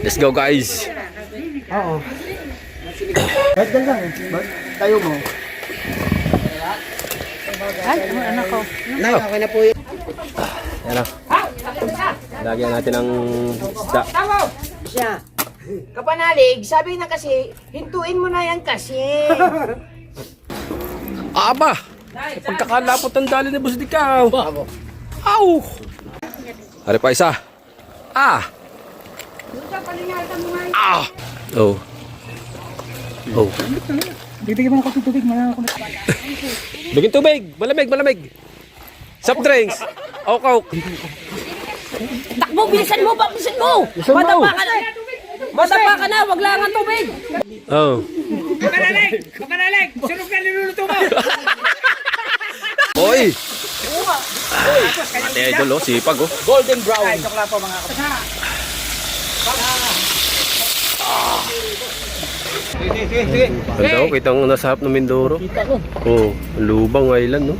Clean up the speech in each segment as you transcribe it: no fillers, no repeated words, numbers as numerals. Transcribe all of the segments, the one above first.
Let's go guys. Oo. Kahit lang eh. Tayo mo. Ay, ang anak ko. Nay, okay na po yun. Yan o. Lagyan natin ng isda. Siya. Kapanalig, sabi na kasi, hintuin mo na yan kasi. Aba! Pagkakalapot ang dali ni Boss Dikaw. Aw! Hari pa isa. Ah! Ah! Oh. Oh. Bibigyan mo ako ng tubig. Bigyan tubig! Malamig, malamig! Soft drinks! Coke! Takbo, bilisan mo, bilisan mo! Madapa ka na! Madapa ka na, wag lang ang tubig! Oh. Kapanalig! Sunog na niluluto mo! Oy! Ate Idol oh, sipag oh. Golden brown. Ay, sokla po mga kapatid. Sige. Ganda oh, kitang nasahap ng Mindoro. Oh, lubang island no.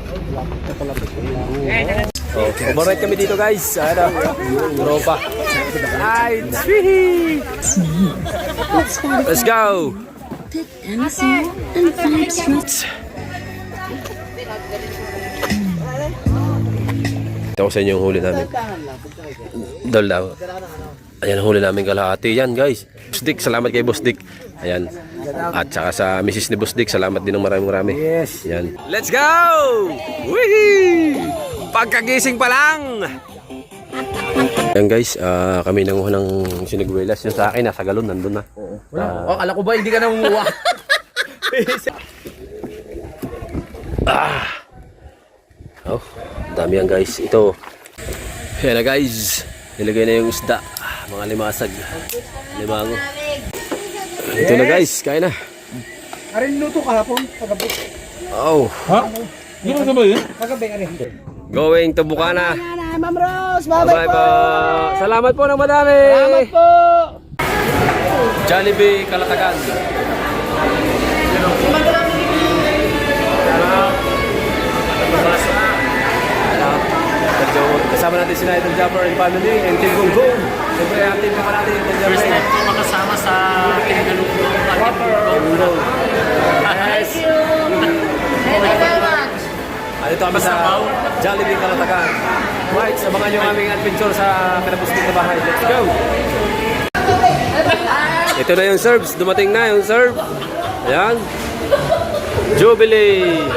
Oh, overnight kami dito guys. Ano? Europa. Ay, sweet! Let's go! Ito ko sa inyo yung huli namin. Dol daw. Ayan ang huli namin kalahati. Yan guys. Boss Dick, salamat kay Boss Dick. Ayan. At saka sa misis ni Boss Dick, salamat din ng maraming. Yes. Yan. Let's go! Wihee! Pagkagising pa lang! Yan guys, kami nanguha ng siniguelas. Yung sa akin, nasa galon, nandun na. Akala ko ba hindi ka na umuha? Oh, dami yan guys. Ito. Yan na guys. Nilagay na yung isda. Mga limasag. Limango. Ito na guys, kaya na. Arin luto kahapon, kagabi. Oh. Ha? Hindi mo sabay yun? Kagabi, arin. Going to Bukana. Ma'am Rose, Bye-bye po. Salamat po ng madami. Salamat po! Jollibee Kalatagan. Kasama natin si Idol Japper and family and Team Gung Gung. Siyempre, active naman natin yung Team Japper. First time ko makasama sa pinagulong at Gung Gung. Thank you! Thank you very much! Dito kami sa Jollibee Kalatagan. Right, abangan nyo ang aming adventure sa pinapuslit na bahay. Let's go! Ito na yung serves. Dumating na yung serve. Ayan. Jubilee.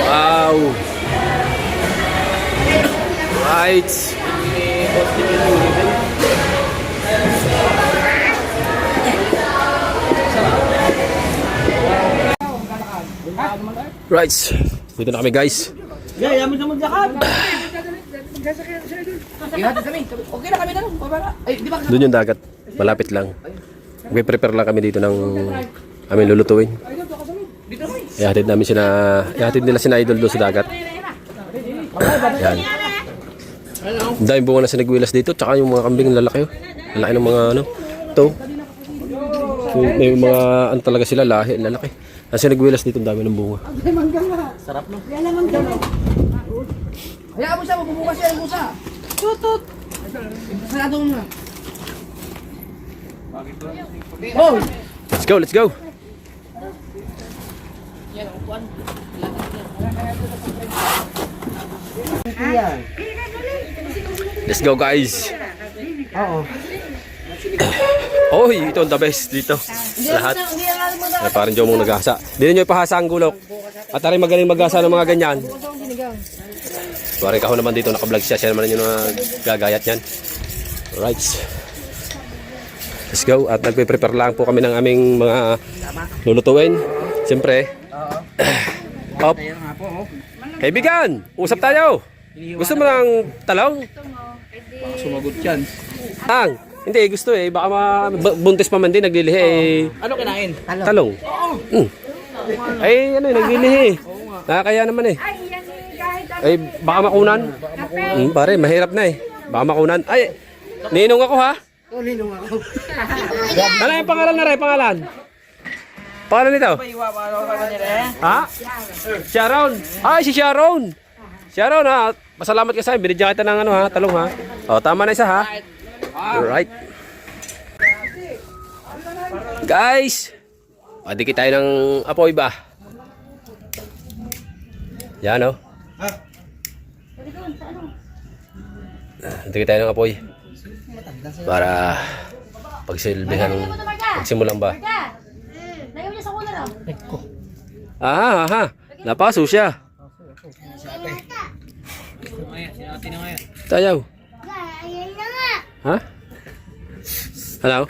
Wow. Right. Right. Dito na kami guys. Yaman ka maglakad. Okay na kami na. Ay, di ba? Doon yung dagat. Malapit lang. Mag-prepare lang kami dito ng aming lulutuin. Ihatid namin sila, ihatid nila sina Idol doon sa dagat. Yan. Ang daming bunga na sinigwilas dito, tsaka yung mga kambing lalaki. Lalaki ng mga ano. Ito. May mga ano talaga sila, lahi, lalaki. Ang sinigwilas dito, ang dami ng bunga. Sarap no? Hayaan mo siya, magbubukas siya ng busa. Tutut! Sarado mo na. Oh! Let's go, let's go! Let's go guys! Oo. Oh, ito ang the best dito. Lahat. Parang dyan mong nagasa. Dito nyo ipahasa ang gulok. At tayo magaling magasa ng mga ganyan. Parang kahon naman dito nakablog siya. Siya naman yung gagayat yan. Alright. Let's go. At nagpe-prepare lang po kami ng aming mga lulutuin. Siyempre. Hop. Kaibigan, usap tayo. Gusto mo ng talong? Sumagot yan. Hindi, gusto eh. Baka buntis pa man din, naglilihi eh. Ano kinain? Talong. Ay, ano eh, naglilihi. Nakakaya naman eh. Ay, baka makunan. Pare, mahirap na eh. Baka makunan. Ay, ninong ako ha? Oh, ninong ako. Ano yung pangalan na rin, pangalan? Paano nito? Ha? Sharon. Ay, si Sharon. Sharon ha. Pasalamat ka sa akin. Binigyan kita ng ano ha, talong ha. O, tama na isa ha. Alright. Guys. Dikit tayo ng apoy ba? Yan o. Dikit tayo ng apoy. Para pagsimulan ba? Layo niya sa kuna raw. Aha. Napaso siya. Tayaw. Ha? Hello?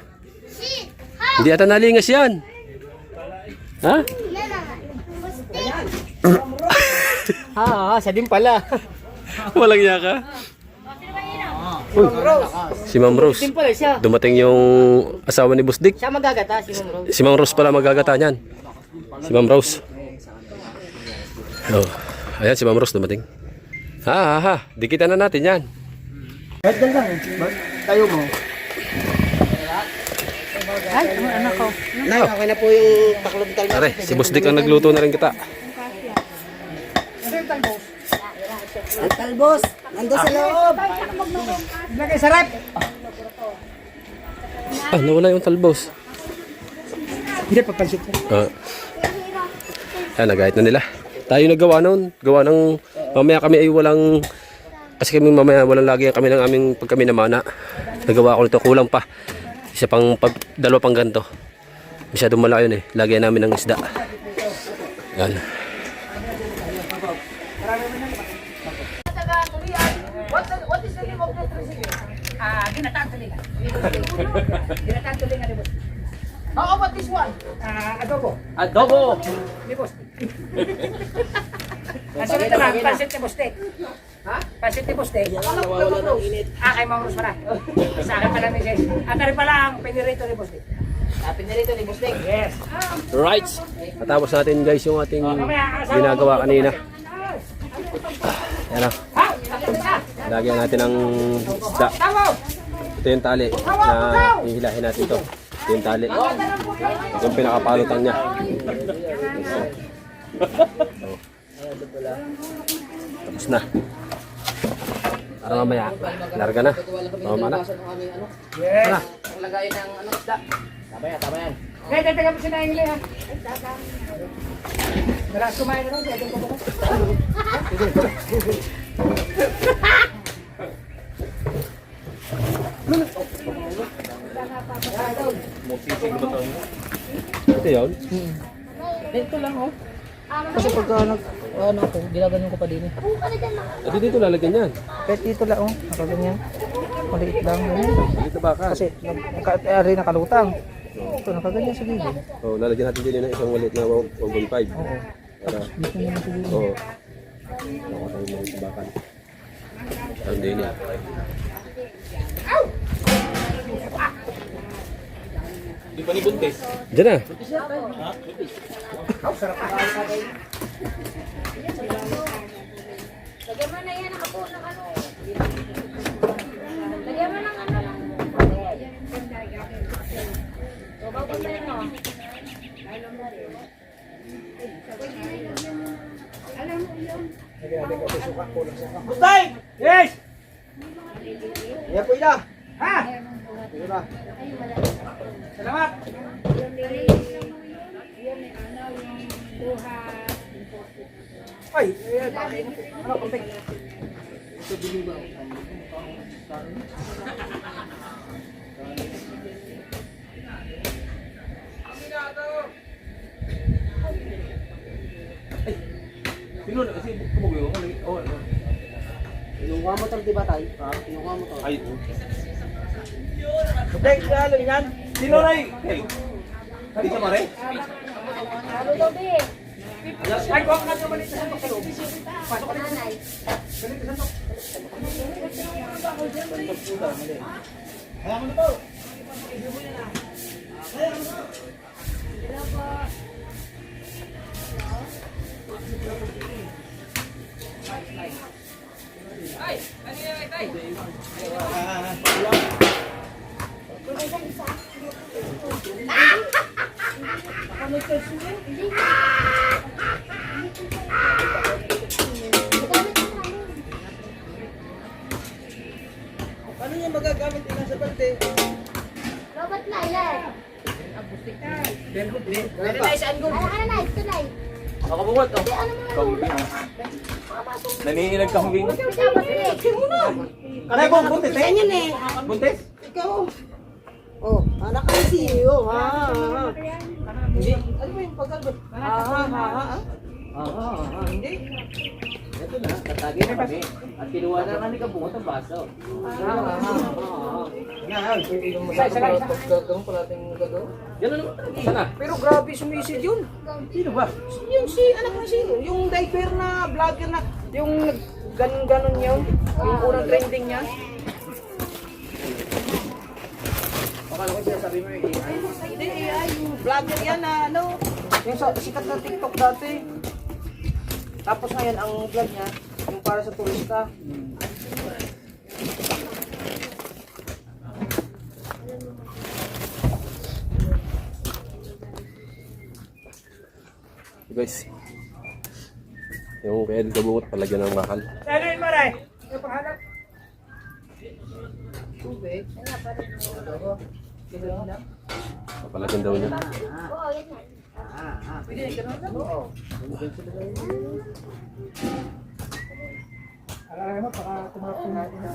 Hindi ata nalingas yan. Ha? Siya din pala. Walang niya ka? Uy, si Ma'am Rose. Pala siya. Dumating yung asawa ni Boss Dick. Siya magagata, si Ma'am Rose. Si Ma'am Rose pala magagata niyan. Si Ma'am Rose. Oh, ayan si Ma'am Rose dumating. Ha. Dikitan na natin yan. Kahit lang lang. Tayo mo. Ay, ang anak ko. Okay na po yung taklong talma. Pare, si Boss Dick ang nagluto na rin kita. Talbos, nandun sa loob. Lagay sarap. Nawala yung talbos. Hindi, papansit ko. Nagayat na nila. Tayo nagawa noon. Gawa ng mamaya kami ay walang, kasi kami mamaya walang lagi kami ng aming pag kami namana. Nagawa ko nito, kulang pa. Isa pang dalawa pang ganito. Masyadong malaki yun eh. Lagyan namin ng isda. Yan. What is the name of that recipe? Ginataang tulingan. Ginataang tulingan, boss. How about this one? Adobo. Adobo. Boss. Sunod na lang, pansit ni Boste. Ha? Pansit ni Boste. Nawawala ng init. Kay Mang Rose pala. Sa akin pala ni Jess. At rin pala ang pinirito ni Boste. Pinirito ni Boste? Yes. Right. Natapos natin guys yung ating ginagawa kanina. Yan na. Lagyan natin ng isda. Ito yung tali na ihilahin natin ito. Ito yung tali. Ito yung pinakapalutang niya. Tapos na. Para mamaya, larga na. Tama na. Yes. Tara. Ang lagay ng ano isda. Tama yan. Kaya tataga mo siya na ingli ha. Maras kumain na lang. Pwede ko ba? Ito yun. Dito lang oh. Kasi pagka ano ako, ginaganon ko pa din eh. Ito dito lalagyan yan. Kahit dito lang oh, nakaganyan. Maliit lang. Dito baka. Kasi ari nakalutang. Ito nakaganyan sa gilid. Oh, lalagyan natin din ng isang maliit na 1.5. Oo. Para, Dito naman sa gilid. oo. Ako tayo maliit sa bakan. Ang din yan. Di pa ni Buntes. Diyan na. Lagyan mo na yan ang apo ng ano. Lagyan mo ng ano lang. So, bakit na yun o? Bustay! Yes! Yan po ina. Ha? Sige ba? Salamat! Ay, bakit? Ano, kontek? Sino na kasi kumugyo ko lagi. Oh, ano. Inuha mo tol, diba tayo? Inuha mo tol. Ay. Kontek, lalo yan. Sino na eh? Hey. Di ka mare? Ano daw, be? Ay, huwag na naman ito sa loob. Pasok ka dito. Nanay. Kaya mo na to. Very nice angle. Ako buwat, oh. Kambing. Naniilag kambing. Kanay ko, buntis eh. Yan eh. Buntis? Oh, anak ka si iyo, ha. Hindi. Ano ba yung pagkalbo? Hindi. Ito na, tatagay na kami. At kinuha na kami kabungot ang baso. Gagawin pala natin gagawin. Yan naman talaga. Sana? Pero grabe sumisid yun. Sino ba? Yung si, anak mo si, yung diaper na vlogger na, yung ganon-ganon yun. Yung unang trending niya. Akala ko siya sabi mo yung AI. Hindi, AI, yung vlogger yan na ano, yung sikat na TikTok dati. Tapos ngayon, ang vlog niya, yung para sa turista. Guys. Yung kaya dito bungot palagyan ng makal. Ano yun, Maray? Yung pangalan? Tubig. Papalagyan daw niya. Pwede na ganun lang. Oo. Alam mo, baka tumapin natin na.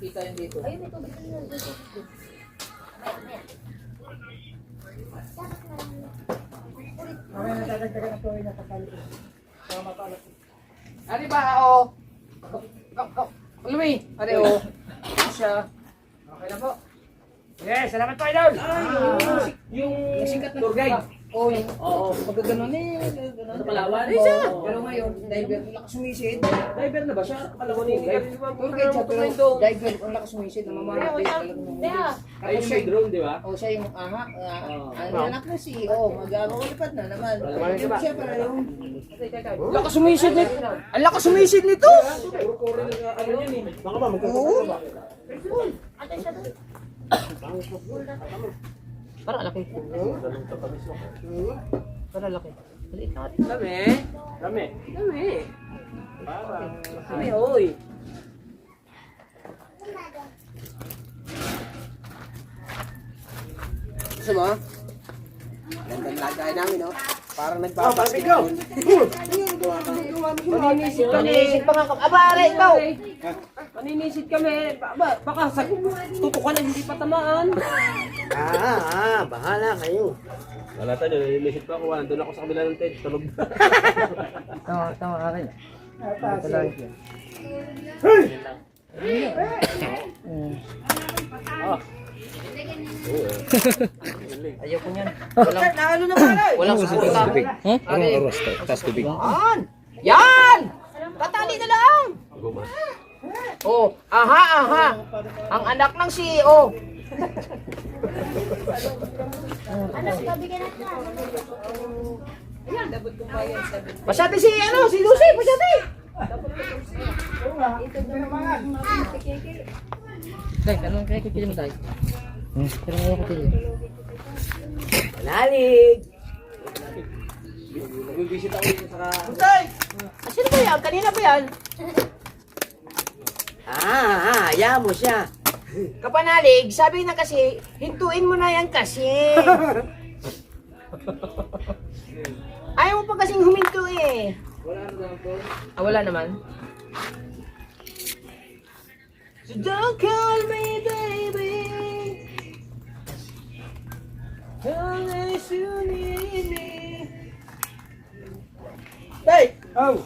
Kita yun dito. Mamaya nadadagdagan ang tuloy na kakali. Baka mapalap. Ano ba? Oo. Louie. Ano o? Siya. Okay na po. Yes, salamat po, Idol! Yung sikat na tour guide. Oo, yung Oo. pagka gano'n eh. Sa Palawan? Ay, siya! Oo. Pero ngayon, diver, ang lakas sumisid. Diver na ba siya? Akala ko ni dive. Tour guide siya, pero diver, ang lakas sumisid. Namamahal Ay, yung may drone, di ba? O siya yung ang anak na si O, mag-alipad na naman. Siya para yung Ang lakas sumisid nito. Ang lakas sumisid nito! para laki. Para laki. Maliit na. Dami. Kami. Dami. Dami, oy. Gusto mo? Gandang lagay namin, no? Parang nagbabasket. Maninisid kami. Maninisip pa nga kami. Aba, aray, ikaw! Maninisid kami. Baka sa tutukan na hindi pa tamaan. Bahala kayo. Wala tayo, nilisip pa ako. Doon ako sa kabila ng tent. Tulog na. Tama, akin. Ayaw ko niyan. Nalo na pala! Walang susuka. Anong oras? Taas tubig. Yan! Yan! Patali na lang! Guma. Oh, aha! Ang anak ng CEO. Masyati si Lucy, masyati! Dahil, anong kaya kipili mo tayo? Pero ngayon ko pili. Lalig! Nag-visit ako dito sa... Sino ba yan? Kanina ba yan? Hayaan mo siya. Kapanalig, sabi na kasi, hintuin mo na yan kasi. Ayaw mo pa kasing huminto eh. Wala naman. So don't call me baby, unless you need me. Hey! Oh!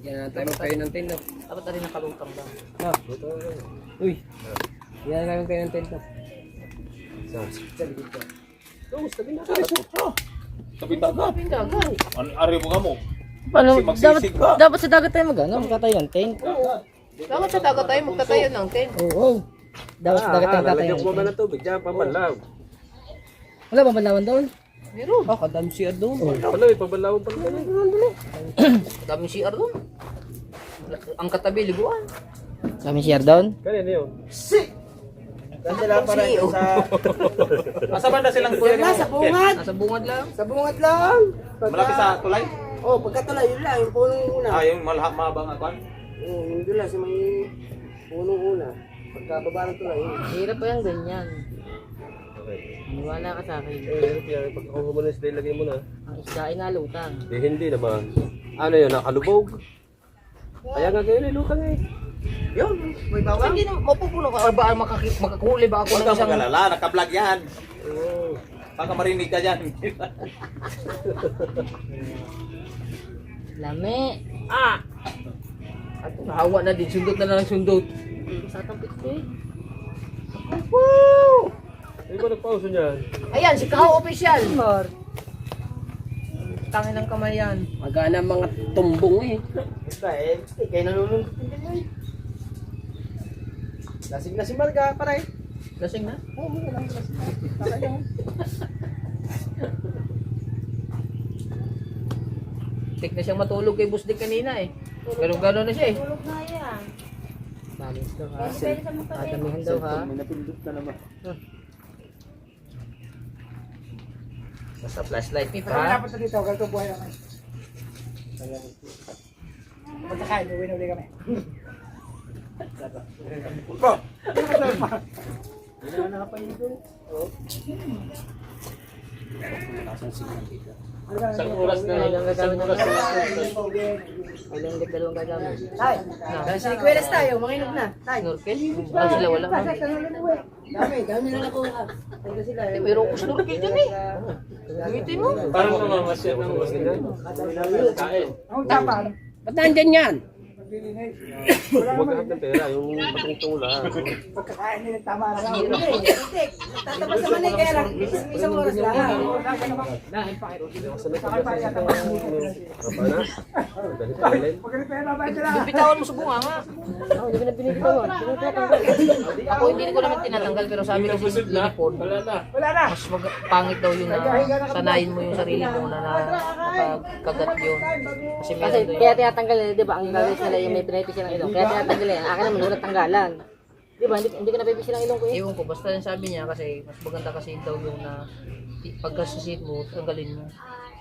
Yan na tayo magkayo ng tent. Dapat na rin nakalutang lang. Uy. Yan na tayo ng tent. Sabi dagat. Pindagan. Ari mo nga mo. Paano? Kasi magsisig ka. Dapat sa dagat tayo magkatayo ng tent. Dapat sa dagat tayo magtatayo ng tent. Oo. Dapat sa dagat tayo magkatayo Lalagyan ng ko ba tent. ng tubig? Diyan, pambalaw. Wala bang banlawan doon? Meron. Kadami siya doon. Wala, may pambalawan pa rin. Daming CR doon. Ang katabi, liguan. Kami share down. Kanina yun. Saan sila para sa... Asa banda silang kuya Diyan na, sa bungad. Nasa bungad lang. Sa bungad lang. Malapit sa tulay? Oh, pagkatulay, yun lang, yung punong una. Ah, yung mahabang akuan? Yung doon lang, sa may punong una. Pagkababa ng tulay, yun. Hirap pa yung ganyan. Okay. Maniwala ka sa akin. Pag ako mo na isda, ilagay mo na. Ang isda ay nalutang. Hindi naman. Ano yun, nakalubog. Kaya nga ganyan, lutang eh. Yun, may bawang. Hindi na, mapupuno ka. Ba, makakuli ba ako Huwag ng kang isang... mag-alala, naka-vlog yan. Baka marinig ka dyan. Lami. At nahawa na din. Sundot na lang sundot. Satampit ko eh. Hindi ba nagpauso niyan? Ayan, si Kaho Official. Tangin ng kamay yan. Magana mga tumbong eh. Basta eh, kayo nanunod. Lasing na si Marga, paray. Lasing na? Oo, wala lang, lasing na. Paray yan. Tik na siyang matulog kay Busdik kanina eh. Gano'n-gano'n na siya eh. Tulog na yan. Balis daw ha. Pwede sa mga Adamihan daw ha. May napindot na naman. Basta flashlight ni Parang pa. dapat na dito, ganito buhay naman. Magkakain, uwi na uli kami. Po! Hindi na nakapahinto. Isang oras na lang. Ilang gagamit ng Tay! Ilang dalawang gagamit. Tay! Sa Ikuelas tayo, manginog na. Tay! Snorkel? Ah, sila wala na. Dami na nakuha. Tayo sila. Mayroon ko snorkel dyan eh. Gamitin mo. Parang nangangasya ng mas ganyan. Kain. Ang tapa. Ba't nandyan yan? Huwag lahat ng pera, yung patungtong lang. Pagkakain nila tama na lang. Tatapos sa mali, kaya lang. Isang oras lang. Dahil pa kayo. Apa na? Dali sa alin. Pagkakipera, babay sila. Bitawan mo sa bunga nga. Hindi ko na binibitawan. Ako hindi ko naman tinatanggal pero sabi kasi sa uniform, Wala na. Wala na. mas pangit daw yun na sanayin mo yung sarili mo na nakakagat yun. Kasi meron doon Kaya tinatanggal nila, di ba? Ang gagawin nila yung may pinipis ng ilong. Kaya tinatanggal nila. Akin naman, walang tanggalan. Di ba? Hindi ko napipis ng ilong ko eh. Ewan ko, basta yung sabi niya kasi mas maganda kasi daw yung na pagkasusit mo, tanggalin mo.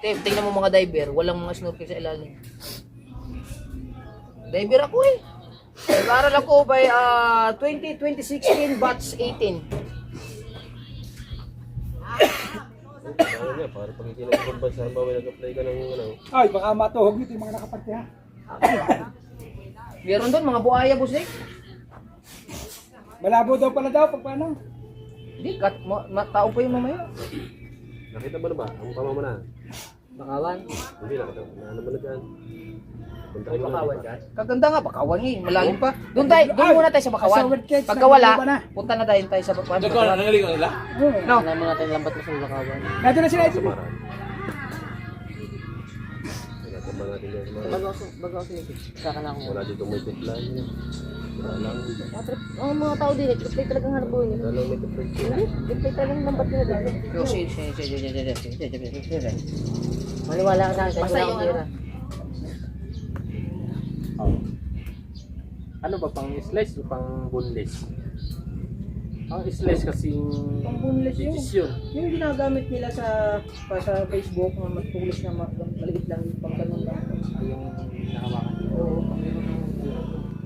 Tingnan mo mga diver, walang mga snorkel sa ilalim. Diver ako eh. Nag-aaral ako by 2016 batch 18. Ano niya, para pag ikinag sa bawa nag-apply ka ng ano. Ay, baka matuhog nito yung mga nakaparte ha. Meron doon mga buhaya, busik. Malabo daw pala daw pag paano. Hindi, tao pa yung mamaya. Nakita mo na ba? Ang pama mo na. Bakawan. Hindi nakita. Ano mo na dyan? Puntahin mo Bakawan na. ka? Kaganda nga, Bakawan eh. Malalim pa. Doon muna tayo sa Bakawan. Pagka wala, punta na tayo sa Bakawan. Ito ko, nangaling nila? No. Alam mo natin lambat mo sa bakawan. Nandun na sila ito. Samaran. Wala natin yan. Bago ako sinipis. Saka na ako. Wala dito may pitlan. Wala lang. Ang mga tao din, trip talagang hanap buhay nila. Wala lang may pitlan. Trip talagang lambat nila din. Maniwala ka sa akin, Basta kahit yung wala akong pera. Ano ba, pang slice o pang boneless? Ang slice kasi Pang boneless yun. digestion. Yung ginagamit nila sa Facebook, na mas pulis na maliit lang, pang ganun lang. Yung nakawakan. Oo,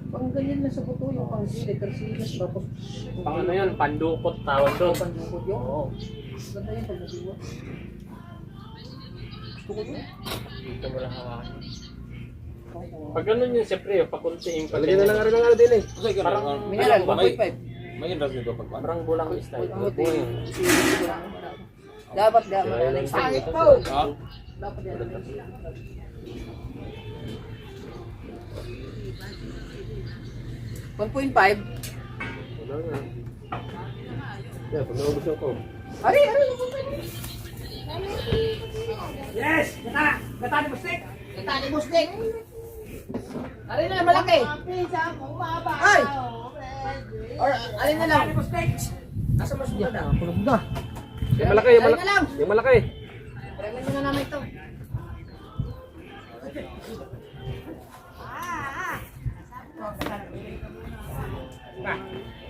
pang ganyan na sa buto, yung pang letter series, tapos Pang ano yun, pandukot tawag doon. pandukot yun. Oo. Ganda yun pag nasiwa. Gusto ko yun. Dito mo lang hawakan. Pag ganun yun, siyempre, pakuntiin pa. Palagyan na lang rin ang ano din eh. Parang, Mineral, may 1.5. may indras dito pag parang bulang style. Dapat na yung Sakit po. Ha? Dapat yan. 1.5. Wala nga. Yeah, pag naubos na ako. Ari! Yes! Gata ni Bustik! Tani mustik. Ari na lang malaki. Ay! Or alin na lang. Asa mas ganda? Kulog na. Yung malaki, yung Alin malaki. na lang. Yung malaki. Premen na namin ito.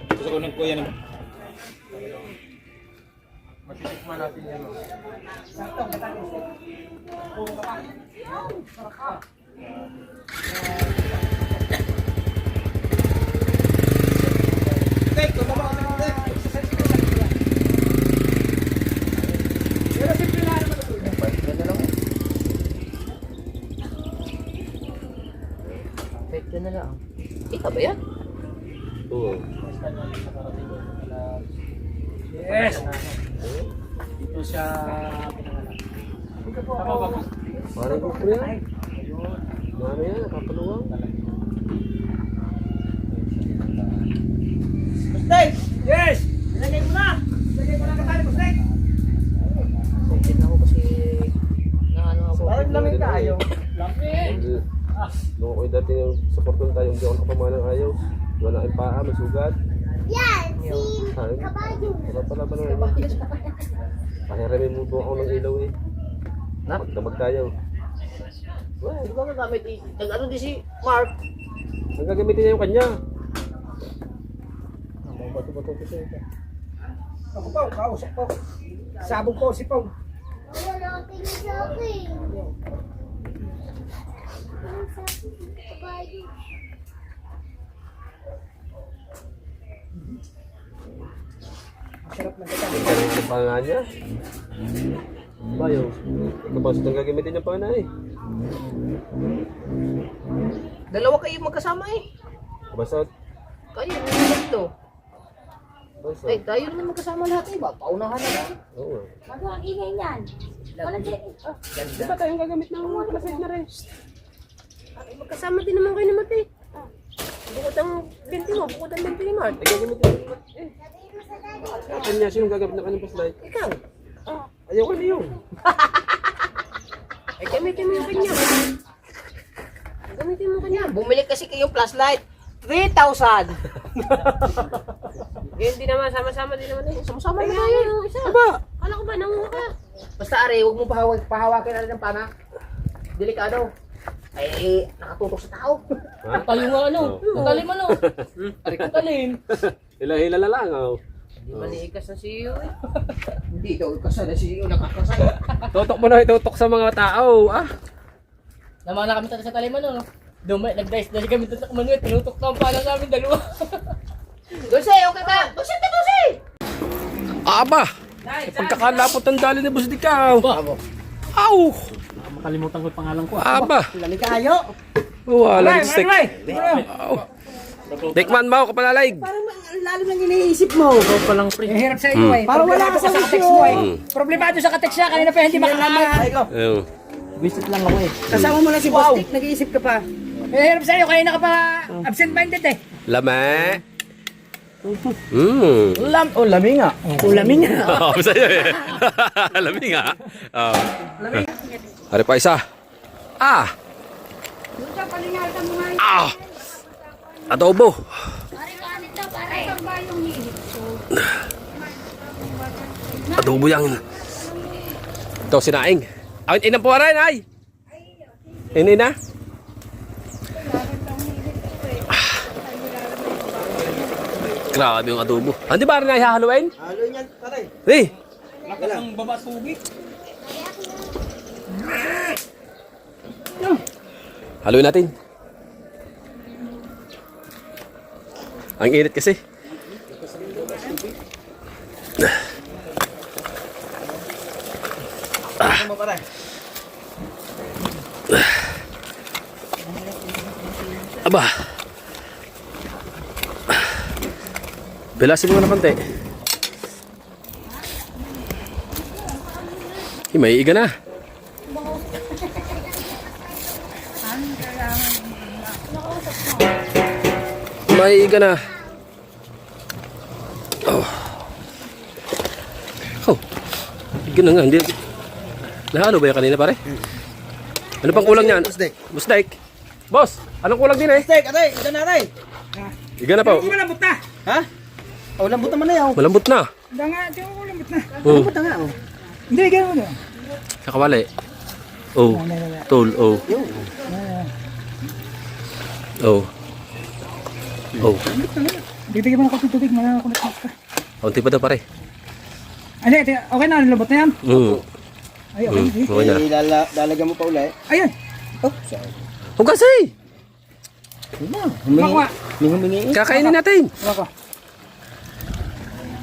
Gusto ko ng kuya naman. Tikman natin yan. Pwede na lang. Ikaw ba yan? Oo. Yes! Dito siya pinangalan. Tama ba? Parang ko yan. Ano yan, nakapaluwang. Steak! Yes! Ilagay mo na! Ilagay mo na katali mo, steak! Pwede na ako kasi naano ako. Parang lamig ka ayaw. Hindi. Nung ako'y dati yung supportan tayo, hindi ako nakapamanang ayaw. Wala ang paa, masugat. Yan, si Kabayo. Wala pala ba naman? Pahiramin mo po ako ng ilaw eh. Magdamag tayo. Well, di ba magamit nag-ano din si Mark? Ang gagamitin niya yung kanya. Ako po, kausap po. Sabog po si Pong. Wala tingin sa akin. Wala sa akin, Kabayo. Sarap na Ang galing yung panga niya. Bayo. Kapasot ang gagamitin niya panga eh. Dalawa kayo magkasama eh. Kapasot. Kayo, dito. Kapasot. Eh, tayo naman magkasama lahat eh. Ba? Paunahan na lang. Oo. Ano ang ingay niyan? Wala siya. Di ba tayong gagamit ng mga klasik na rin? Ay, magkasama din naman kayo ni Mate. Bukod ang binti mo, bukod ang binti ni Mart. Ay gagamitin niya. Ang kanya, sino gagamit ng kanyang flashlight? Ikaw. Ayaw ka na yun. Ay, gamitin mo yung kanya. Gamitin mo yung kanya. Bumili kasi kayong flashlight. 3,000! Eh, hindi naman, sama-sama din naman eh. Sama-sama Ay, na nga tayo. yung isa. Kala ko ba, nangunga ka? Basta are, huwag mo pahawakin na rin ng pana. Delikado. Ay, nakatutok sa tao. Ha? Tayo nga ano. Oo. Ang talim ano. Ang talim. Hila-hila na lang. Oh. Hindi maliikas na si iyo eh. Hindi daw kasal na si iyo nakakasal. Tutok mo na itutok sa mga tao. Ah. Naman na kami sa talim ano. Nag-dice dali kami tutok manuel. Tinutok na ang pala namin dalawa. Dulce, okay ka? Dulce, Dulce! Aba! Pagkakalapot ng dali ni Boss Dikaw. Aw! Makalimutan ko yung pangalan ko. Aba! Lamig ka ayaw. Walang stick. Aw. Tikman mo, kapalalig. Parang ang lalim ng iniisip mo. Ikaw palang pre. Hirap sa iyo eh. Parang wala ka sa text mo eh. Problemado sa katext siya. Kanina pa hindi makakama. Ayun. Visit lang ako eh. Kasama mo na si Boss Dick, nag-iisip ka pa. Hirap sa iyo. Kanina ka pa absent-minded eh. Lame. Lami nga. Ulamin niya. Oo, sa'yo eh. Lami nga. Oo. Hari pa isa. Ah! Ah! Adobo. Adobo yang. Ito sinaing. Ay, inang po rin ay. Inina. Grabe yung adobo. Hindi ba rin ay hahaluin? Halo niyan, pare. Hey! Lakas ang baba tubig. Haluin natin. Ang init kasi. Ano mo pare? Aba. Bilasin mo na konti. May iga na. May iga na. Oh. Oh. Iga na nga. Hindi. Nahalo ba yan kanina pare? Ano pang kulang niyan? Busdek. Boss, anong kulang din eh? Steak, aray, ito na aray. Iga na po. Hindi malambot na. Ha? Oh, lambot naman na yan. Malambot na. Hindi nga, hindi ko lambot na. Oh. Lambot na nga, oh. Hindi, gano'n mo. Sa kawali. Oh. Tol, oh. Oh. Oh. Bibigyan mo ng kapit tubig, mga kulit ka. Kaunti pa daw pare. Ano, okay na, lubot na yan. Ay, okay. Okay na. Lalagyan mo pa ulit. Ayun. Hugas eh! Makuha. Humingi. Kakainin natin. Makuha.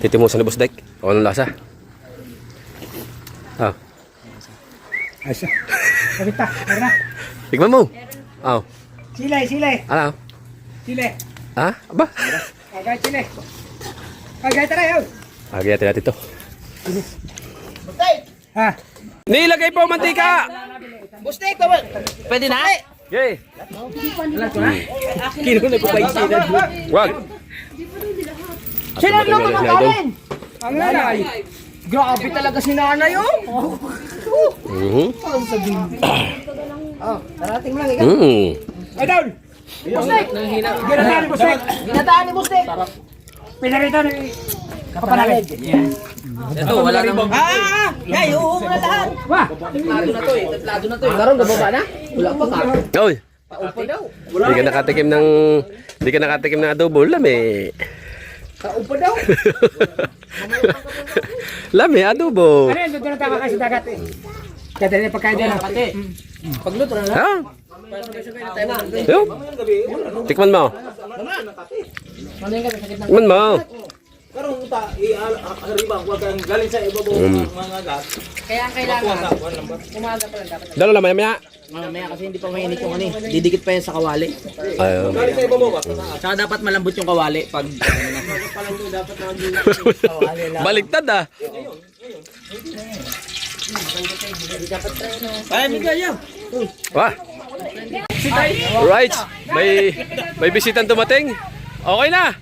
Titimusan ni Boss Dek. O anong lasa? Ah, Ayos na. Kabita, meron na. tigman mo. Ah, Sile. ano? Sile. Ah, aba. Kagay sile. Kagay tayo. Agayatin natin to. Ha? Nilagay po mantika! Bustek, tawag. Pwede na? Yay! Kino ko nagpapaisinan. Wag! Sino ang luto ng Idol. kanin? Ang nanay. Grabe talaga si nanay, oh. Mhm. Darating mo lang, ikaw. Idol. Bustek. Ginataan ni Bustek. Ginataan ni Bustek. Pinarita ni Kapanalig. Ito, wala nang... Yay, oo na lahat. Wah. Tatlado na to eh. Garong gababa na? Wala pa ka. Oy! Paupo daw. Hindi ka nakatikim ng adobo. Lami. Paupo daw. Lami, adobo. Ano yun, doon na tayo kasi dagat eh. Kaya dali na pagkain dyan. Pagluto na lang. Ha? Yo. Tikman mo. Tikman mo. Karong ta i-arriba wag kang galing sa ibabaw mga gas. Kaya ang kailangan, umaga pa lang dapat. Dalo lang maya. Mamaya kasi hindi pa mainit yung ano eh. Didikit pa yan sa kawali. Ayun. Galing sa ibabaw ba? Tsaka dapat malambot yung kawali pag... Baliktad ah. Ay, bigay yan. Wah. Right. May bisitang dumating. Okay na.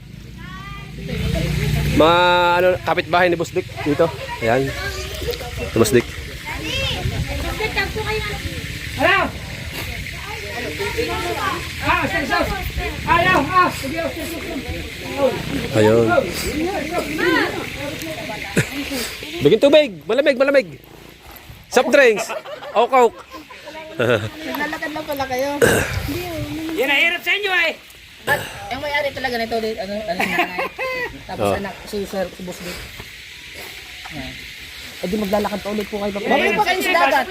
Mga ano, kapitbahay ni Boss Dick dito. Ayan. Si Boss Dick. Ano? Sos. Ayaw, sige, Ayun. Bigyan tubig. Malamig. Soft drinks. Coke. Nalakad lang pala kayo. Yan ang hirap sa inyo eh. At yung may-ari talaga nito, ano nanay. Tapos anak, si Sir, si Boss Dick. Eh di maglalakad pa ulit po kayo. Babalik pa kayo sa dagat.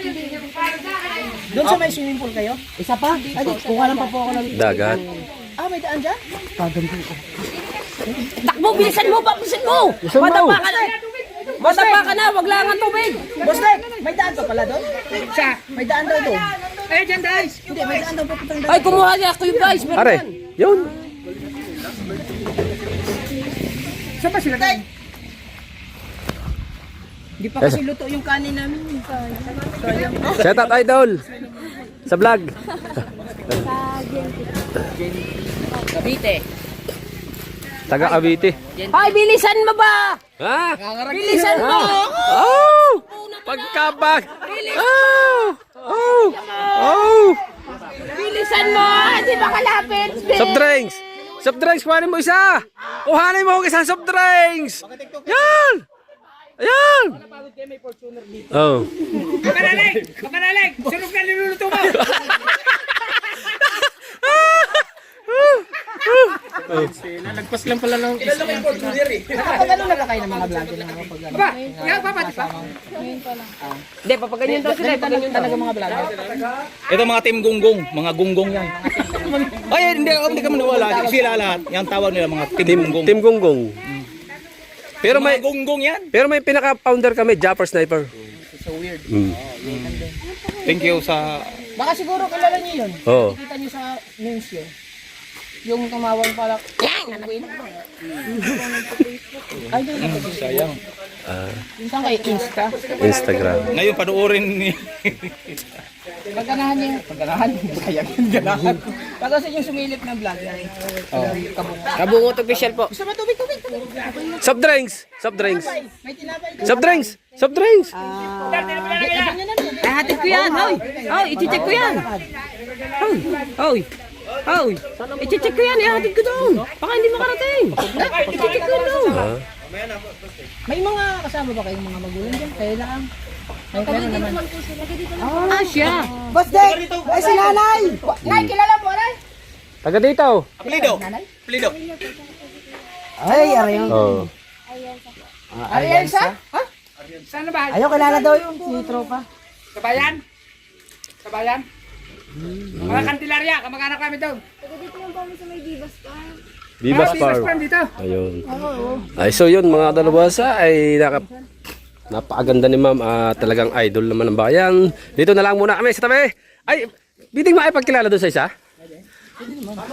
Doon sa may swimming pool kayo? Isa pa? Ay, kuha lang pa po ako ng... Dagat. Ah, may daan dyan? Takbo, bilisan mo, bilisan mo! Matapa ka na! Matapa ka na, wag lang ang tubig! Boss Dick, may daan pa pala doon? Sa. May daan daw doon. Eh, dyan guys. Hindi, may daan daw papuntang daan. Ay, kumuha niya ako yung guys, meron Are. yan. Yun. Saan ba sila guys? Hindi pa kasi luto yung kanin namin. Shout out idol. Sa vlog. Cavite. Taga Cavite. Ay, bilisan mo ba? Ha? Bilisan mo! Oh! Pagkabag. Oh! Oh! Oh! Bilisan mo! Di ba kalapit? Soft drinks. Soft drinks, kuhanin mo isa. Kuhanin mo isang soft drinks. Yan. Ayan. Oh. Kapanalig! Sunog na niluluto mo! Nagpas lang pala ng... Nakapagano na ba kayo ng mga vlog na nakapagano? Aba, yan pa pati pa. Hindi, papaganyan daw sila. Papaganyan Talaga mga vlog. Ito mga team gunggong, mga gunggong yan. Ay, hindi ka maniwala. Sila lahat. Yung tawag nila mga team gunggong. Team Gonggong. Pero Mga may gunggong yan. pinaka-founder kami, Japper Sniper. So weird. Thank you sa... Baka siguro kilala niyo yun. Oo. Kita niyo sa memes yun. Yung tumawag pala. Ay, doon. Sayang. Saan kayo? Insta? Instagram. Ngayon, panoorin ni... Pagkanahan niyo. Pagkanahan? Sayang yung ganahan. Kasi yung sumilip na vlog. Kabungot official po. Gusto mo tubig? Soft drinks. Soft drinks. May tinapay ka. Soft drinks. Soft drinks. Ay, hatid ko yan. Hoy, hoy, iti-check ko yan. Hoy, hoy. Hoy, iti-check ko yan. Ihatid ko doon. Baka hindi makarating. Iti-check ko doon. May mga kasama ba kayong mga magulang dyan? Kayo lang. Ay, kayo naman. Ah, siya. Boss Dick! Ay, si nanay! Nay, kilala mo, Nay? Taga dito. Plido. Plido. Ay, aray. Oh. Arielsa? Ha? Saan na ba? Ayaw, kilala daw yung si tropa. Kabayan? Kabayan? Mga kantilarya, kamag-anak namin daw. Taga dito lang kami sa may Divas Farm. Bibas Bibas Farm. Farm dito. Ayun. Ay, so yun mga dalubhasa ay napakaganda ni ma'am at talagang idol naman ng bayan. Dito na lang muna kami sa tabi. Ay, biting maipagkilala doon sa isa?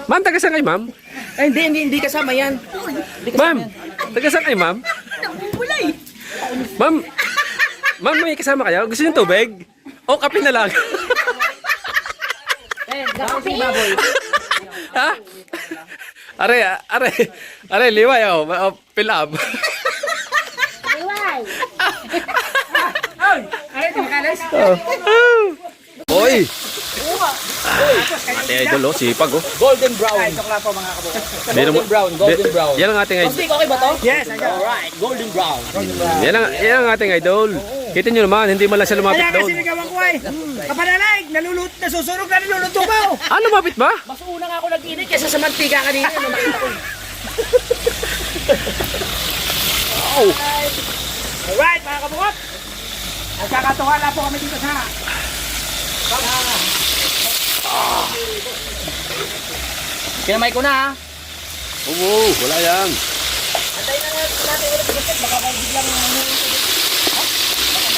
Ma'am, taga saan kayo, ma'am? Ay, hindi kasama yan. Ma'am, taga saan kayo, ma'am? Ma'am, ma'am, may kasama kayo? Gusto niyo tubig? O kape na lang? Ha? Are, liway, fill up. Iway! Ay, tumakalis. Oy! Ate idol, sipag, oh. Golden brown. Golden brown, golden brown. Yan ang ating idol. Okay ba to? Yes, Alright, golden brown. Yan ang ating idol. Kita nyo naman, hindi man lang siya lumapit kaya doon. kasi nagawa ko ay. Kapanalig, nasusunog na niluluto mo. Ah, lumapit ba? Mas una nga ako nag-init kaysa sa mantika kanina. Nung nakita ko. Alright, mga kabukot. Nagkakatuwa na po kami dito sa... Kinamay ko na ha. Oo, wala yan.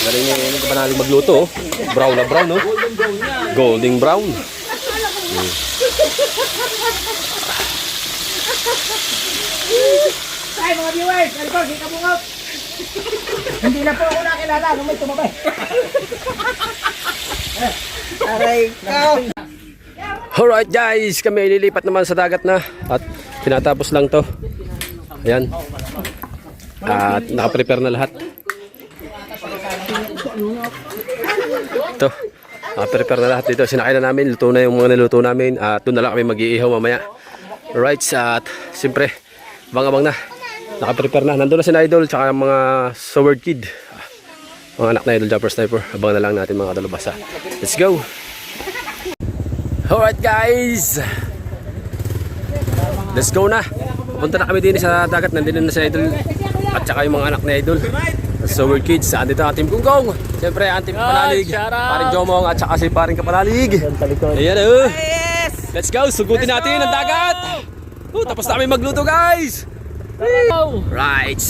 Galing ni Kapanalig magluto, oh. Brown na brown, oh. Golden brown. Ay, mga viewers, ano po, si kabukot. Hindi na po ako nakilala nung may tumabay. Aray ka. Alright guys, kami ililipat naman sa dagat na. At tinatapos lang to. Ayan. At nakaprepare na lahat. Ito. Nakaprepare na lahat dito. Sinakay na namin. Luto na yung mga niluto namin. At doon na lang kami mag-iihaw mamaya. Alright. At siyempre, abang-abang na. Nakaprepare na. Nandun na si Idol. Tsaka mga Sword Kid. Mga anak na Idol Jumper Sniper. Abang na lang natin mga dalubhasa. Let's go. Alright guys. Let's go na. Punta na kami din sa dagat. Nandun na si Idol. At saka yung mga anak ni Idol. Sword Kids. Andito ang Team Gunggong. Siyempre ang Team Kapanalig. Paring Jomong at saka si Paring Kapanalig. Ayan oh. Let's go. Sugutin natin ang dagat. Tapos na kami magluto guys. Right.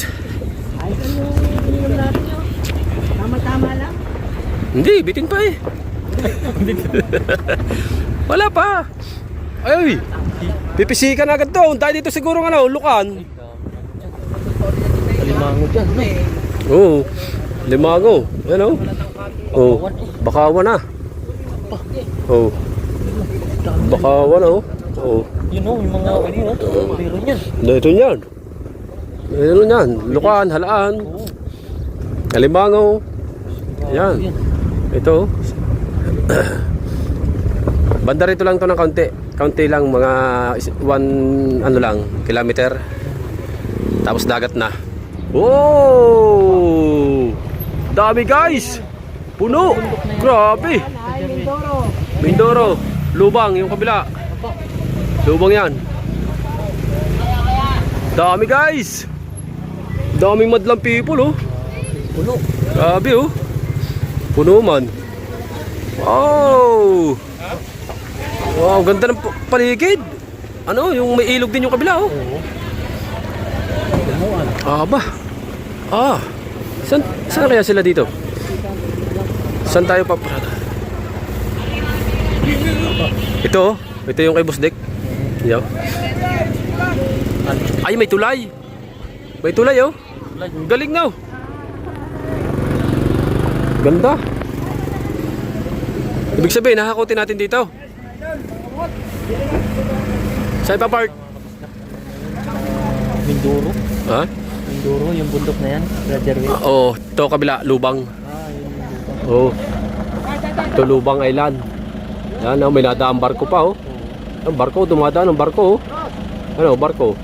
Tama-tama lang. Hindi, bitin pa eh. Wala pa. Ay, pipisikan agad doon. Dahil dito siguro lukan. Limango dyan. Oo, limango. Yan o. Oo, bakawan na. Oo. Bakawan o. Oo. Yun o, yung mga pero niyan. Ito yan. Ito yan. Lukan, halaan. Limango. Yan. Ito. Banda rito lang to ng kaunti. Kaunti lang, mga 1 kilometer. Tapos dagat na. Wow! Dami guys! Puno! Grabe! Mindoro. Lubang yung kabila. Lubang yan. Dami guys! Daming madlang people oh. Puno. Grabe oh. Puno man. Wow! Wow, ganda ng paligid. Ano, yung may ilog din yung kabila oh. Aba. Saan kaya sila dito? Saan tayo paparada? Ito yung kay Boss Dick. Yo. Ay, may tulay. May tulay oh. Galing na oh. Ganda. Ibig sabihin, nakakutin natin dito. Saan pa part? Mindoro. Ha? Mindoro, yung bundok na yan. Brother Will. Oo, ito kabila, Lubang. Oo. Ito Lubang Island. Yan, may nadaan barko pa oh. Ang barko, dumadaan ang barko oh. Ano, barko.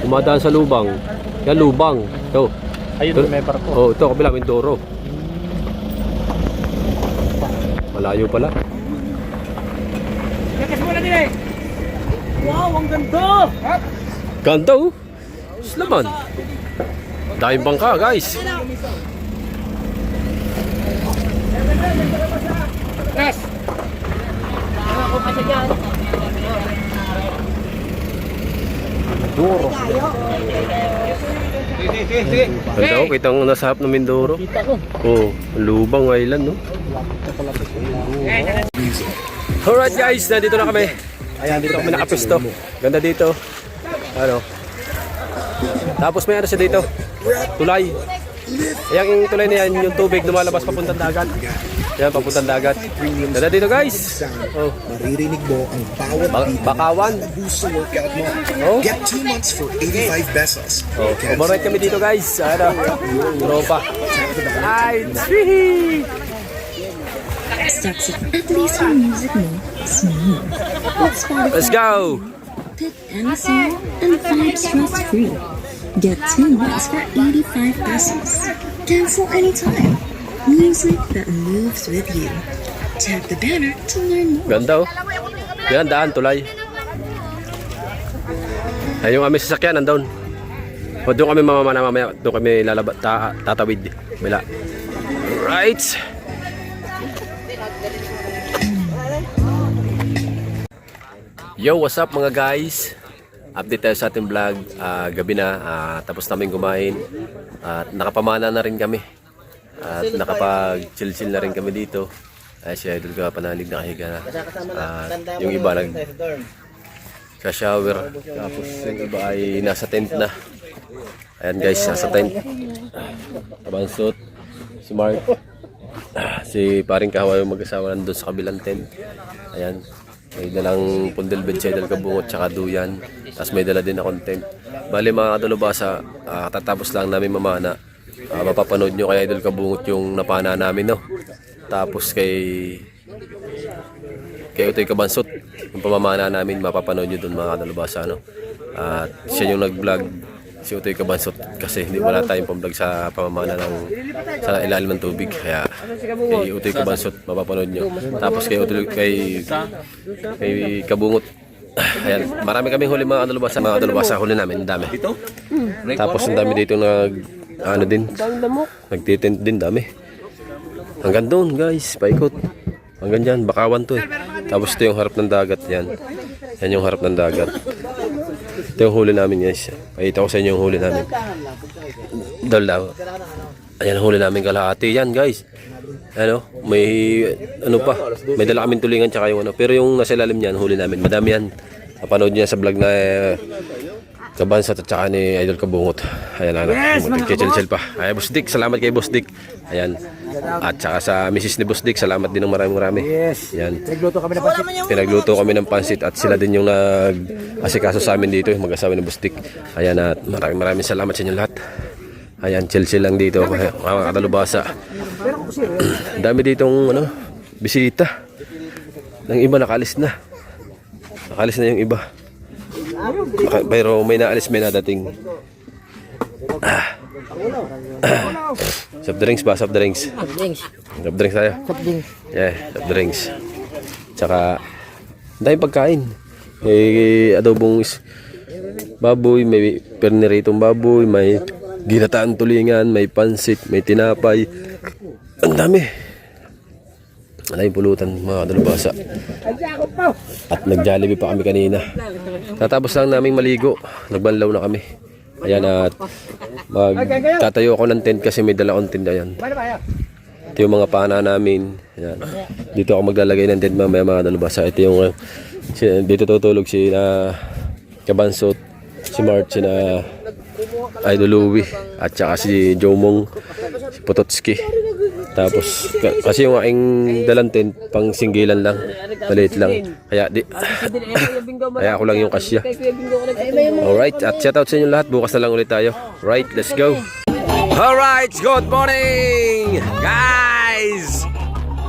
Dumadaan sa Lubang. Yan, Lubang. Ito. Ayun, may barko. Oo, ito kabila, Mindoro. Malayo pala. Wow, ang ganda! Ganda oh. Slaman. Dahil bangka guys. Tres. Ako pa siya dyan. Ganda ko, kitang nasa harap ng Mindoro. Oo, Lubang Island, no? Alright guys, nandito na kami. Ayan, dito kami nakapisto. Ganda dito. Ano? Tapos may ano siya dito. Tulay. Ayan yung tulay na yan, yung tubig lumalabas papuntang dagat. Ayan, papuntang dagat. Ganda dito guys. Oh. Maririnig mo ang bawat Bakawan. boost sa workout mo. Oh. Get 2 months for 85 pesos. Oh, override kami dito guys. Ano? Tropa. Ay, sweet! Sexy. At least your music mo smooth. With Spotify, Let's go! pick any song and vibe stress-free. Get 2 months for 85 pesos. Cancel anytime. Music that moves with you. Tap the banner to learn more. Ganda oh. Yan, daan, tulay. Ay, yung aming sasakyan, nandun. O, doon kami mamaya. Doon kami tatawid. Wala. Right. Yo, what's up mga guys? Update tayo sa ating vlog. Gabi na, tapos namin kumain. At nakapamana na rin kami. At nakapag-chill-chill na rin kami dito. Ay, si Idol ka panalig na kahiga na. Yung iba nag-shower. Tapos yung iba ay nasa tent na. Ayan guys, nasa tent. Kabansot, si Mark, si paring kahawa yung mag-asawa nandun sa kabilang tent. Ayan. May dalang pundel bed, idol kabungot, tsaka duyan. Tapos may dala din akong tent. Bali mga kadalubasa, tatapos lang namin mamana. Mapapanood nyo kay idol kabungot yung napana namin, no? Tapos kay Utoy Kabansot, yung pamamana namin, mapapanood nyo dun mga kadalubasa, no? At siya yung nag-vlog, si Utoy Kabansot, kasi hindi wala tayong pang-vlog sa pamamana sa ilalim ng tubig. Kaya kay Utoy Kabansot, mapapanood nyo. Tapos kay Kabungot, ayan, marami kaming huli mga kadalubasa, huli namin, dami. Tapos ang dami dito nagtitent din, dami. Hanggang doon guys, paikot. Hanggang dyan, Bakawan to eh. Tapos ito yung harap ng dagat, yan. Yan yung harap ng dagat. Ito yung huli namin guys. Pakita ko sa inyo yung huli namin. Daw. Ayan huli namin kalahati yan guys. Ano, may ano pa, may dala kaming tulingan tsaka yung ano. Pero yung nasa ilalim niyan, huli namin. Madami yan. Napanood niyo sa vlog na Kabansat at saka ni Idol Kabungot. Ayan chill pa. Ay, Boss Dick, salamat kay Boss Dick. Ayan. At saka sa Mrs. ni Boss Dick, salamat din ng marami. Ayan. Pinagluto kami ng pansit at sila din yung nag-asikaso sa amin dito, yung mag-asawa ni Boss Dick. Ayan, at maraming salamat sa inyo lahat. Ayan, chill lang dito mga kadalubasa. Dami ditong bisita. Ng iba nakalis na. Nakalis na yung iba. Pero may naalis, may nadating. Soft drinks ba? Soft drinks tayo. Yeah, soft drinks. Tsaka dahil pagkain. May adobong baboy, may perniritong baboy, may ginataan tulingan, may pansit, may tinapay. Ang dami. Alay pulutan mga kadalubasa. At nag-Jollibee pa kami kanina. Tatapos lang naming maligo. Nagbanlaw na kami. Ayan, at magtatayo ako ng tent kasi may dala akong tent. Ayan. Ito yung mga pana namin. Ayan. Dito ako maglalagay ng tent mamaya mga kadalubasa. Ito yung dito tutulog si Kabansot, si Mart, si Idol Louie, at saka si Jomong, si Pototski. Tapos kasi yung aking dalang tent pang singgilan lang, maliit lang. Kaya ako lang yung kasya. Alright, at shout out sa inyo lahat. Bukas na lang ulit tayo. Right, let's go. Alright, good morning guys.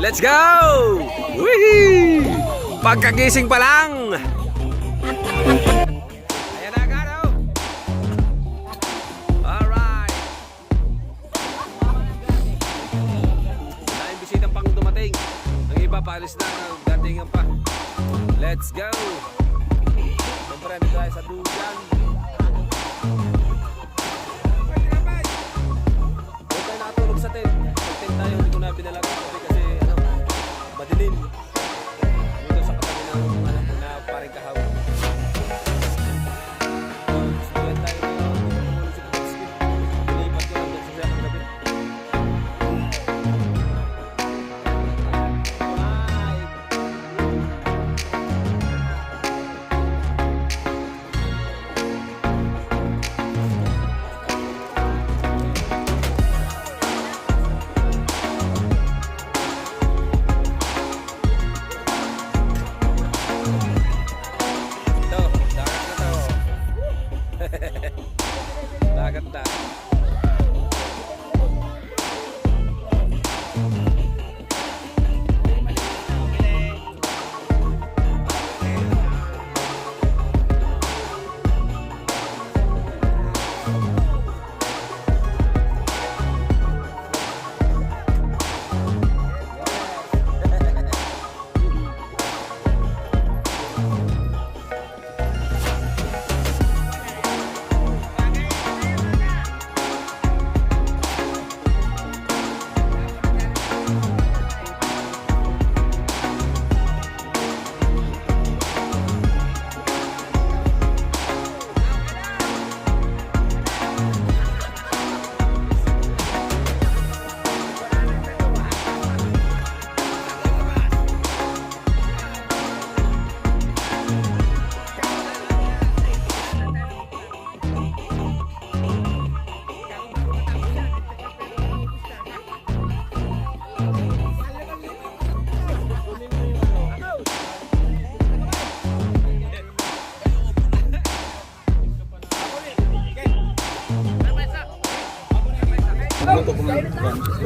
Let's go. Whee! Pagkagising pa lang. Palis na, datingan pa. Let's go. Siyempre, nito tayo sa duyan. Huwag tayo nakatulog sa tent. Tent tayo, hindi ko na binalaga kasi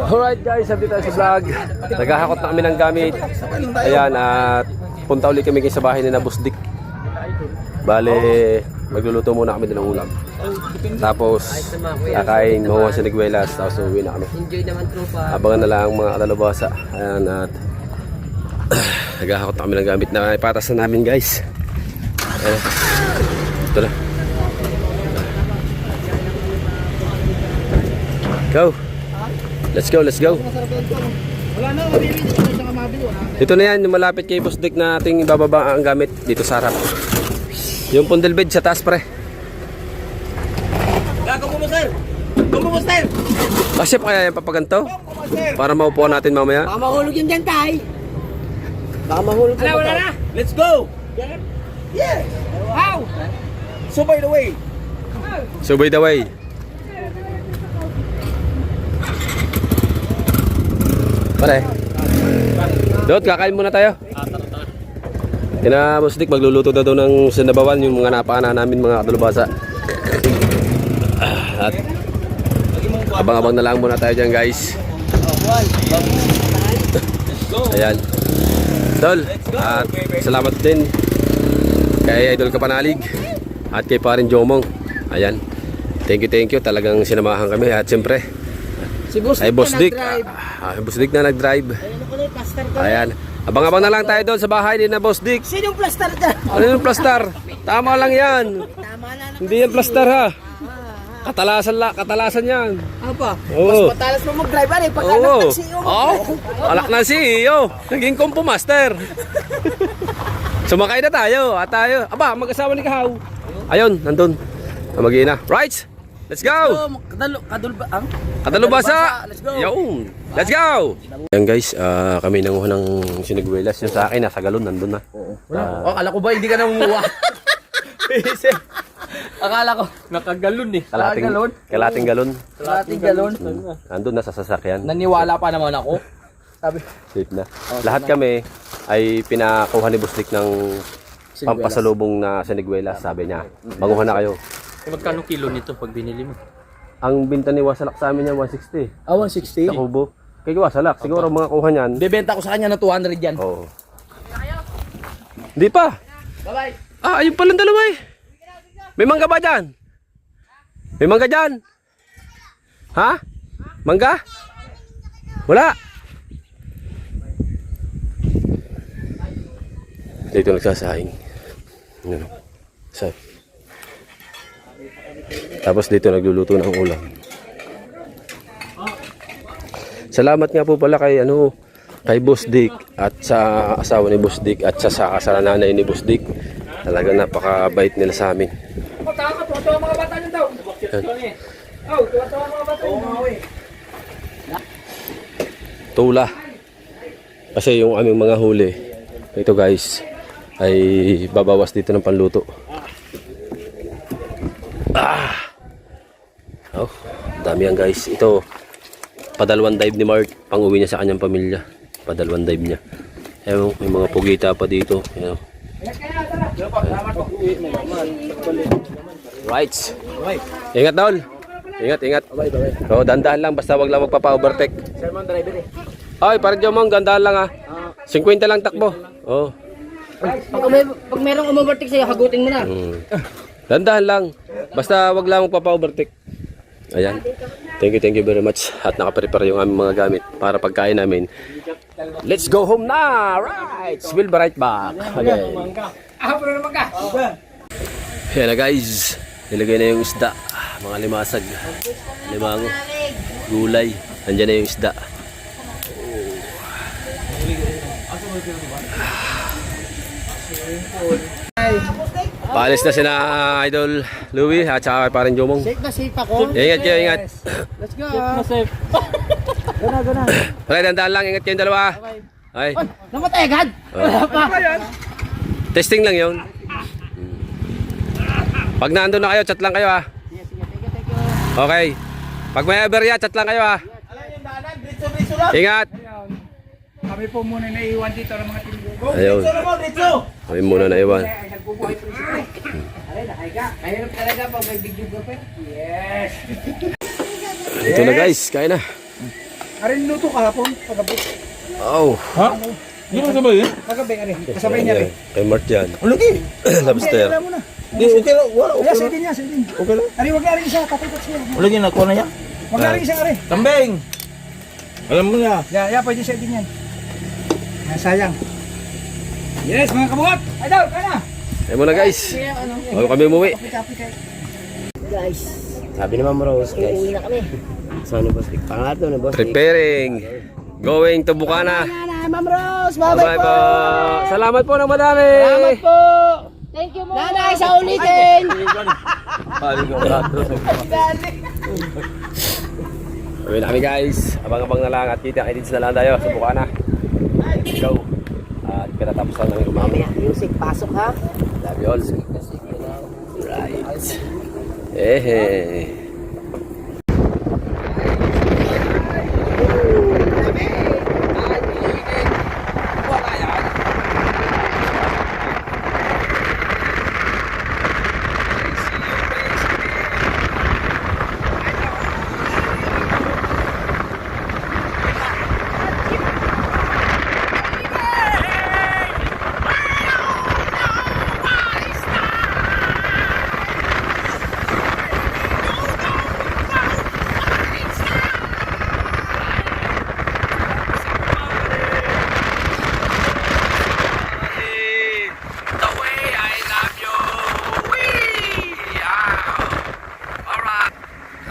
Alright guys, sabi tayo sa vlog. Naghahakot na kami ng gamit. Ayan, at punta ulit kami sa bahay ni na Boss Dick. Bale, magluluto muna kami din ng ulam. Tapos, kakain, mamuha sa Niguelas. Tapos uwi na kami. Enjoy naman tropa. Abangan na lang mga kalalabasa. Ayan, at naghahakot na kami ng gamit na ipatas na namin guys. Ayan. Ito na. Go! Let's go, let's go. Ito na yan, yung malapit kay Boss Dick na ating ibababa ang gamit dito sa harap. Yung pundel bed sa taas pre. Kumusta? Kasi kaya yung papaganto? Para maupuan natin mamaya. Baka mahulog yung dyan tay. Baka mahulog yung Wala na. Let's go. Yeah. How? So by the way, So by the way. Pare. Dot, kakain muna tayo. Kina Boss Dick, magluluto daw ng sinabawan yung mga napakanan namin mga kalabasa. At abang-abang na lang muna tayo dyan guys. Ayan. Dol, at salamat din kay Idol Kapanalig at kay Parin Jomong. Ayan. Thank you. Talagang sinamahan kami. At siyempre, Si Boss ay Boss Dick. nag-drive. Boss Dick na nag-drive. Ayun ko na yung plaster ko. Ayan. Abang-abang na lang tayo doon sa bahay ni na Boss Dick. Sino yung plaster dyan? Ano yung plaster? Tama lang yan. Tama na naman. Hindi yan plaster ha. Katalasan yan. Apa? Oo. Mas matalas mo mag-drive ano eh. Pagka Oo. nag-taxi mo. Oh, alak na si iyo. Naging kumpo master. Sumakay na tayo. At tayo. Aba, mag-asawa ni Kahaw. Ayun, nandun. Mag-iina. Right? Let's go! Kadalubasa! Let's go! Yun! Let's go! Yan guys, kami nanguha ng siniguelas. Yung sa akin, nasa galon, nandun na. akala ko ba hindi ka nangunguha? Akala ko nakagalon eh. Kalating galon. Kalating galon. Nandun na sa sasakyan. Naniwala pa naman ako. Sabi, Safe na. Lahat kami ay pinakuha ni Boss Dick ng pampasalubong na siniguelas. Sabi niya, manguha na kayo. Magkano kilo nito pag binili mo? Ang binta ni Wasalak sa amin yan, 160. 160. Sa kubo. Kay Wasalak, siguro mga kuha niyan. Bebenta ko sa kanya ng 200 yan. Oo. Hindi pa. Bye-bye. Ayun palang dalawa eh. May mangga ba dyan? May mangga dyan? Ha? Mangga? Wala. Dito nagsasahing. Ano? Sa. Tapos dito nagluluto ng ulam. Salamat nga po pala kay kay Boss Dick at sa asawa ni Boss Dick at sa nanay ni Boss Dick. Talagang napakabait nila sa amin. Tuwa-tuwa mga bata nyo daw. Tuwa-tuwa mga bata nyo. Tula. Kasi yung aming mga huli, ito guys, ay babawas dito ng panluto. Oh, dami yan guys. Ito, padalwan dive ni Mark. Pang-uwi niya sa kanyang pamilya. Padalwan dive niya. Ayun, may mga pugita pa dito. Ayun. Right. Ingat Dol. Ingat. Oh, dandahan lang. Basta wag lang magpapa-overtake. Sermon driver eh. Ay, parang Jomong, dandahan lang ha. 50 lang takbo. Oh. Pag merong umovertake sa'yo, hagutin mo na. Dandahan lang. Basta wag lang magpapa-overtake. Ayan. Thank you very much. At nakaprepare yung aming mga gamit para pagkain namin. Let's go home na! Right! We'll be right back. Okay. Ayan na guys. Nilagay na yung isda. Mga limasag. Limango. Gulay. Nandyan na yung isda. Paalis na sina Idol Louie at saka kay Parin Jomong. Safe na safe ako. Ingat kayo, ingat. Let's go. Gana. Pare, dandahan lang. Ingat kayong dalawa. Ay. Namatay agad. Wala pa. Testing lang yun. Pag nandun na kayo, chat lang kayo ha. Okay. Pag may aberya, chat lang kayo ha. Ingat. Kami po muna naiiwan dito ng mga tinugong. Ayun. Kami muna naiwan. Mahirap talaga pag may big ka pa. Yes. Ito na guys, kain na. Arin luto kahapon, pagabi. Oh. Ha? Hindi mo sabay yun? Pagabi, arin. Kasabay niya rin. Kay Mart yan. Ang laki. Lobster. Wala mo na. Hindi, okay lang. Wala, Kaya okay lang. silin niya, silin. Okay lang. Arin, wag arin siya, katutot siya. Wala yun, nakuha na yan. Wag arin siya, arin. Kambing! Alam mo na. Ya, pwede siya din yan. Sayang. Yes, mga kabuhat. Idol, kaya na. Ayun muna guys. Bago kami umuwi. Guys, Sabi ni Ma'am Rose, guys. uuwi na kami. Saan ni Boss Dick? Pangato ni Boss Dick. Preparing. Going to Bukana. Ma'am Rose, Bye-bye po. Salamat po ng madami. Salamat po. Thank you, Mom. Nanay, sa ulitin. Uwi na kami guys. Abang-abang na lang at kita-edits na lang tayo sa Bukana. Let's go. At pinatapos lang namin kumami. Music, pasok ha. Love you all. Right. Eh.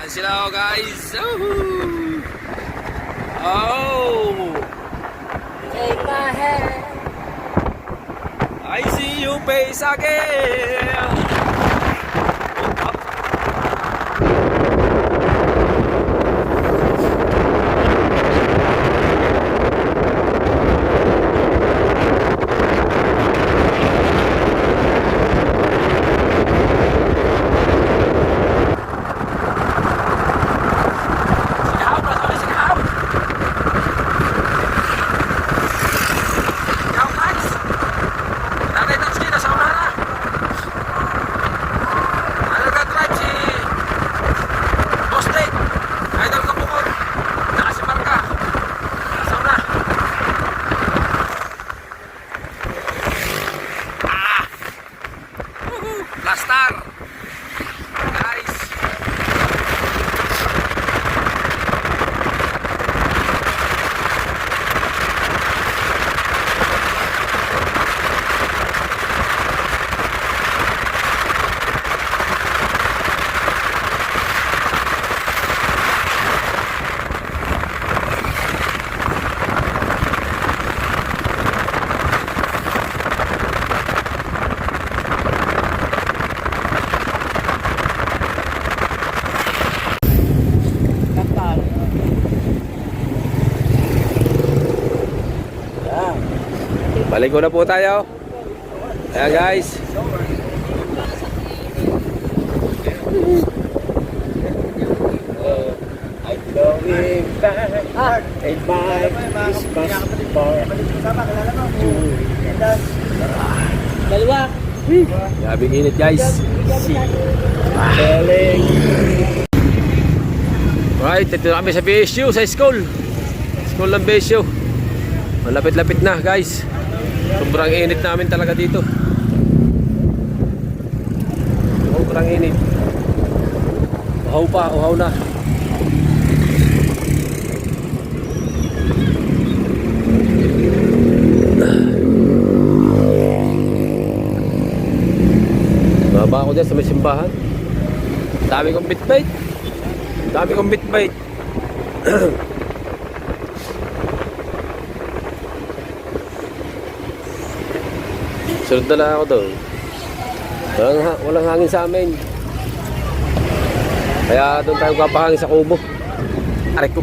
Sila guys. Oh. Take my hand. I see you face again. Blaster. Guys. Balik na po tayo. Ayan guys. I'm going back in my Christmas bar. Dalawa. Grabing init guys. Telling. Right, ito na kami sa BSU, sa school. School ng BSU. Malapit-lapit na guys. Sobrang init namin talaga dito. Sobrang init. Uhaw pa, uhaw na. Mababa ako dyan sa may simbahan. Dami kong bitbait. Dami kong bitbait. Sunod na lang ako doon. Walang hangin sa amin. Kaya doon tayo kapahangin sa kubo. Aray ko.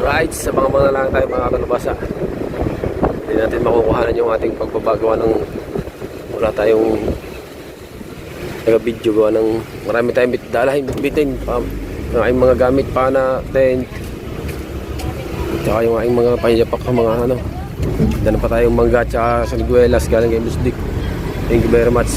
Right, sa mga na lang tayo mga kalabasa. Hindi natin makukuhanan yung ating pagbabagawa ng wala tayong taga-video gawa ng marami tayong dalahin bitbitin yung aking mga gamit pa na tent tsaka yung aking mga pahiyapak mga ano dala pa tayong mangga tsaka saniguelas galing kay Boss Dick. Thank you very much.